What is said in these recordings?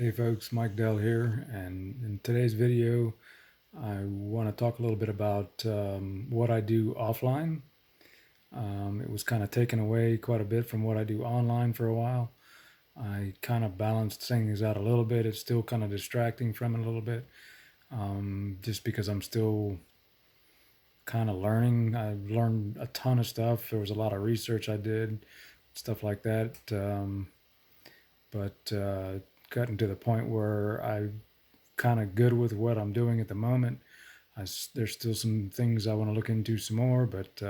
Hey folks, Mike Dell here, and in today's video, I want to talk a little bit about what I do offline. It was kind of taken away quite a bit from what I do online for a while. I kind of balanced things out a little bit. It's still kind of distracting from it a little bit, just because I'm still kind of learning. I've learned a ton of stuff. There was a lot of research I did, stuff like that. But gotten to the point where I kind of good with what I'm doing at the moment. There's still some things I want to look into some more, but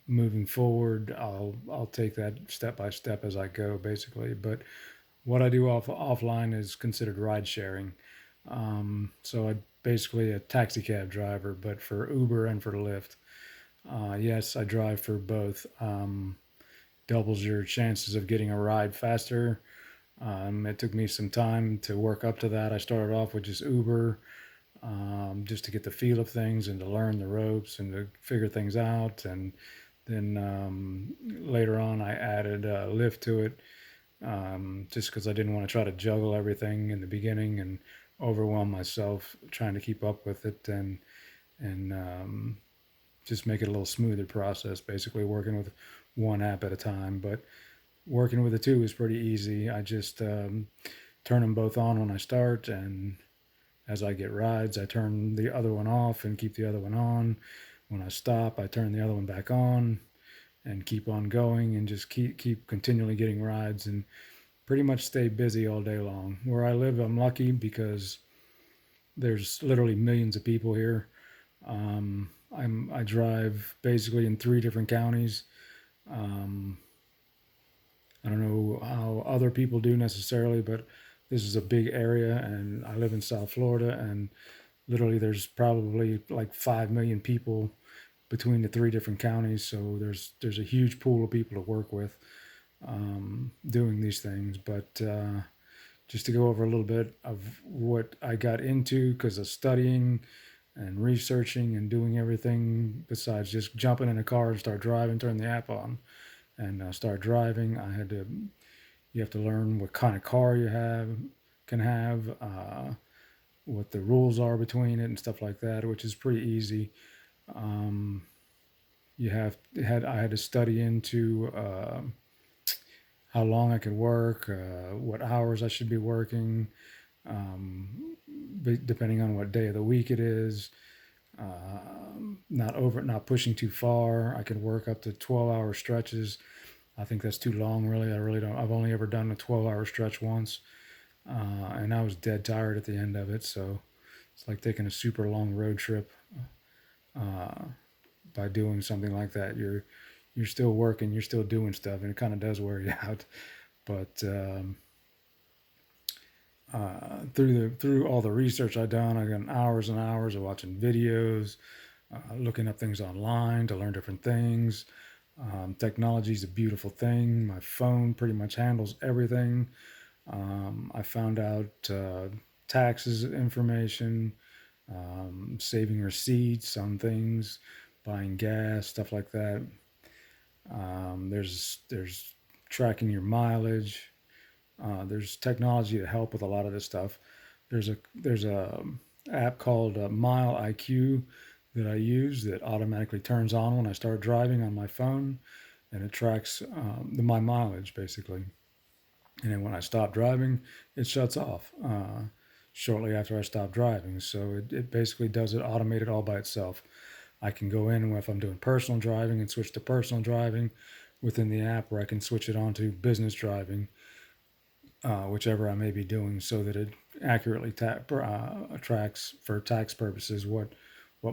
moving forward, I'll take that step by step as I go, basically. But what I do offline is considered ride sharing. So I basically a taxi cab driver, but for Uber and for Lyft. Yes, I drive for both. Doubles your chances of getting a ride faster. It took me some time to work up to that. I started off with just Uber, just to get the feel of things and to learn the ropes and to figure things out. And then later on, I added Lyft to it, just because I didn't want to try to juggle everything in the beginning and overwhelm myself trying to keep up with it and just make it a little smoother process. Basically, working with one app at a time, but working with the two is pretty easy. I just turn them both on when I start, and as I get rides, I turn the other one off and keep the other one on. When I stop, I turn the other one back on and keep on going and just keep continually getting rides and pretty much stay busy all day long. Where I live, I'm lucky because there's literally millions of people here. I drive basically in three different counties. Um, I don't know how other people do necessarily, but this is a big area, and I live in South Florida, and literally there's probably like 5 million people between the three different counties. So there's a huge pool of people to work with doing these things. But just to go over a little bit of what I got into because of studying and researching and doing everything besides just jumping in a car and start driving, turn the app on, and start driving. You have to learn what kind of car you can have, what the rules are between it and stuff like that, which is pretty easy. Um, I had to study into how long I could work, what hours I should be working, depending on what day of the week it is. Not pushing too far. I could work up to 12-hour stretches. I think that's too long, really. I really don't. I've only ever done a 12-hour stretch once, and I was dead tired at the end of it. So it's like taking a super long road trip uh, by doing something like that. You're still working, you're still doing stuff, and it kind of does wear you out. But through all the research I've done, I got hours and hours of watching videos, looking up things online to learn different things. Technology is a beautiful thing. My phone pretty much handles everything. I found out taxes information, saving receipts on things, buying gas, stuff like that. There's tracking your mileage. There's technology to help with a lot of this stuff. There's a app called Mile IQ that I use that automatically turns on when I start driving on my phone, and it tracks my mileage basically. And then when I stop driving, it shuts off shortly after I stop driving. So it basically does it automated all by itself. I can go in if I'm doing personal driving and switch to personal driving within the app, where I can switch it on to business driving, whichever I may be doing, so that it accurately tracks for tax purposes what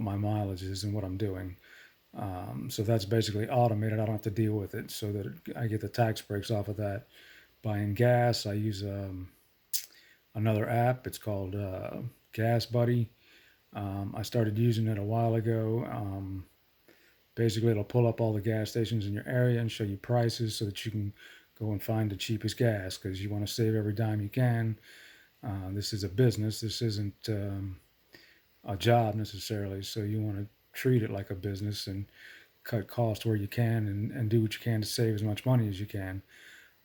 my mileage is and what I'm doing. So that's basically automated. I don't have to deal with it, so that I get the tax breaks off of that. Buying gas, I use another app. It's called Gas Buddy. I started using it a while ago. Basically, it'll pull up all the gas stations in your area and show you prices so that you can go and find the cheapest gas, because you want to save every dime you can. This is a business. This isn't a job necessarily. So you want to treat it like a business and cut costs where you can, and do what you can to save as much money as you can.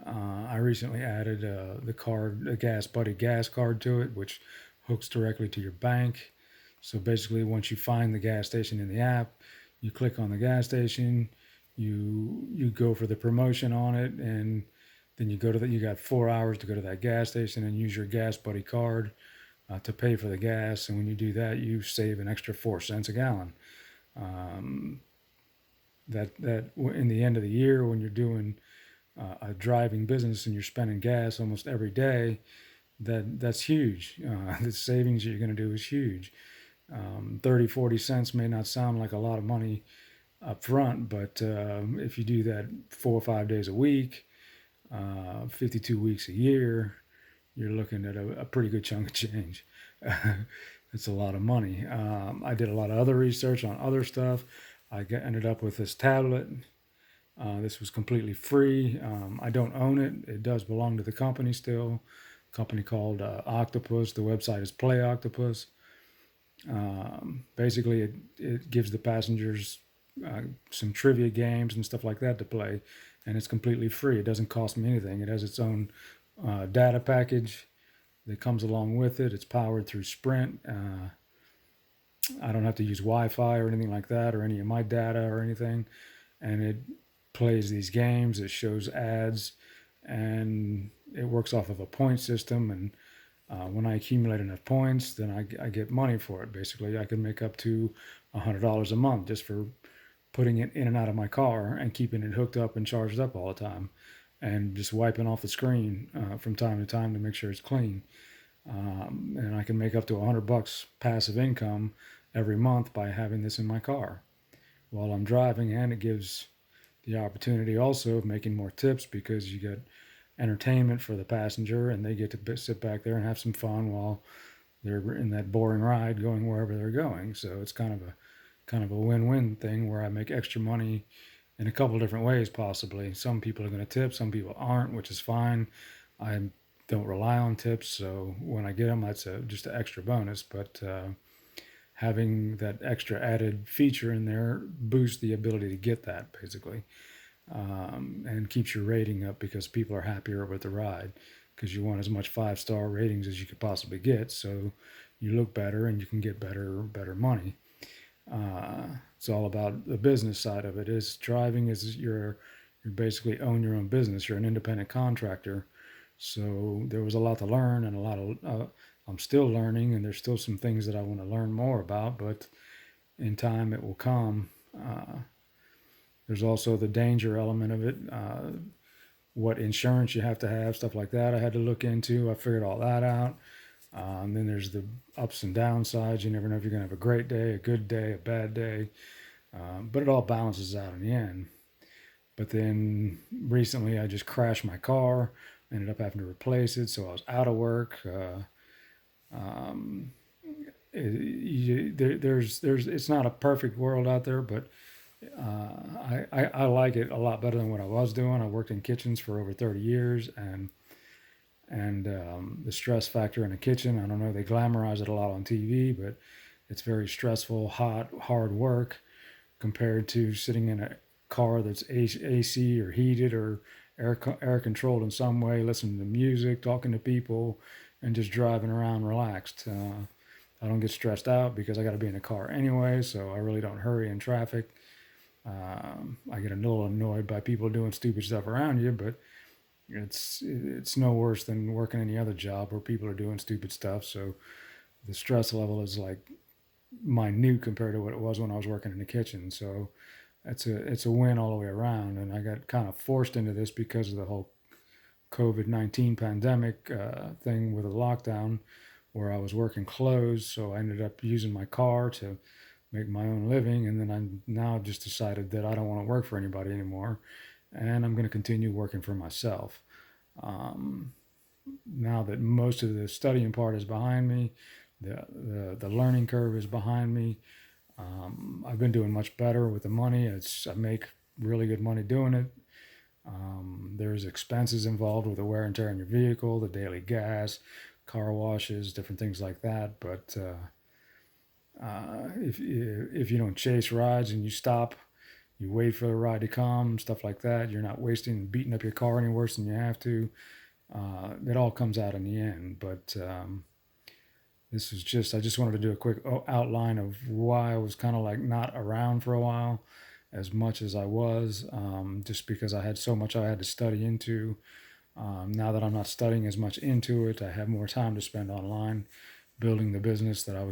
I recently added the Gas Buddy gas card to it, which hooks directly to your bank. So basically, once you find the gas station in the app, you click on the gas station, you go for the promotion on it, and then you go to that. You got 4 hours to go to that gas station and use your Gas Buddy card to pay for the gas. And when you do that, you save an extra 4 cents a gallon. Um, that in the end of the year, when you're doing a driving business and you're spending gas almost every day, that's huge. The savings you're going to do is huge. 30, 40 cents may not sound like a lot of money up front, but if you do that 4 or 5 days a week, 52 weeks a year, you're looking at a pretty good chunk of change. It's a lot of money. I did a lot of other research on other stuff. Ended up with this tablet. This was completely free. I don't own it. It does belong to the company still. A company called Octopus. The website is Play Octopus. Basically, it gives the passengers some trivia games and stuff like that to play, and it's completely free. It doesn't cost me anything. It has its own data package that comes along with it. It's powered through Sprint. I don't have to use Wi-Fi or anything like that, or any of my data or anything, and it plays these games. It shows ads, and it works off of a point system. And when I accumulate enough points, then I get money for it. Basically, I can make up to $100 a month just for putting it in and out of my car and keeping it hooked up and charged up all the time, and just wiping off the screen from time to time to make sure it's clean. And I can make up to $100 passive income every month by having this in my car while I'm driving, and it gives the opportunity also of making more tips because you get entertainment for the passenger and they get to sit back there and have some fun while they're in that boring ride going wherever they're going. So it's kind of a win-win thing where I make extra money in a couple different ways possibly. Some people are going to tip, some people aren't, which is fine. I don't rely on tips, so when I get them, that's just an extra bonus. But having that extra added feature in there boosts the ability to get that basically, and keeps your rating up because people are happier with the ride because you want as much 5-star ratings as you could possibly get, so you look better and you can get better money. It's all about the business side of it. Is driving is you basically own your own business. You're an independent contractor. So there was a lot to learn and a lot of I'm still learning, and there's still some things that I want to learn more about, but in time it will come. There's also the danger element of it, what insurance you have to have, stuff like that. I had to look into. I figured all that out. Then there's the ups and downsides. You never know if you're going to have a great day, a good day, a bad day, but it all balances out in the end. But then recently I just crashed my car, ended up having to replace it, so I was out of work. Um, there's it's not a perfect world out there, but I like it a lot better than what I was doing. I worked in kitchens for over 30 years, and the stress factor in a kitchen, I don't know, they glamorize it a lot on TV, but it's very stressful, hot, hard work compared to sitting in a car that's AC or heated or air controlled in some way, listening to music, talking to people, and just driving around relaxed. I don't get stressed out because I got to be in a car anyway, so I really don't hurry in traffic. I get a little annoyed by people doing stupid stuff around you, but it's no worse than working any other job where people are doing stupid stuff. So the stress level is like minute compared to what it was when I was working in the kitchen. So it's a win all the way around. And I got kind of forced into this because of the whole COVID-19 pandemic thing with a lockdown, where I was working closed. So I ended up using my car to make my own living. And then I now just decided that I don't want to work for anybody anymore, and I'm going to continue working for myself. Um, Now that most of the studying part is behind me, the learning curve is behind me. I've been doing much better with the money. I make really good money doing it. There's expenses involved with the wear and tear on your vehicle, the daily gas, car washes, different things like that. But if you don't chase rides and you stop you wait for the ride to come, stuff like that. You're not wasting and beating up your car any worse than you have to. It all comes out in the end. But this is just, I just wanted to do a quick outline of why I was kind of like not around for a while as much as I was, just because I had so much I had to study into. Now that I'm not studying as much into it, I have more time to spend online building the business that I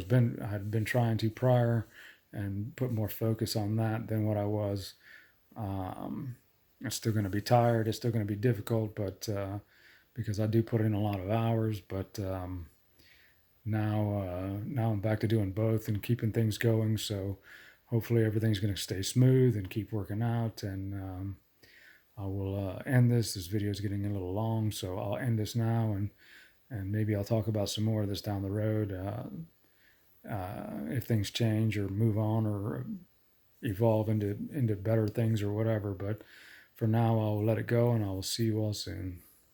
had been trying to prior, and put more focus on that than what I was. Um, it's still going to be tired. It's still going to be difficult, but because I do put in a lot of hours. But now I'm back to doing both and keeping things going. So hopefully everything's going to stay smooth and keep working out. And I will end this. This video is getting a little long, so I'll end this now, and maybe I'll talk about some more of this down the road, if things change or move on or evolve into better things or whatever. But for now, I'll let it go, and I will see you all soon.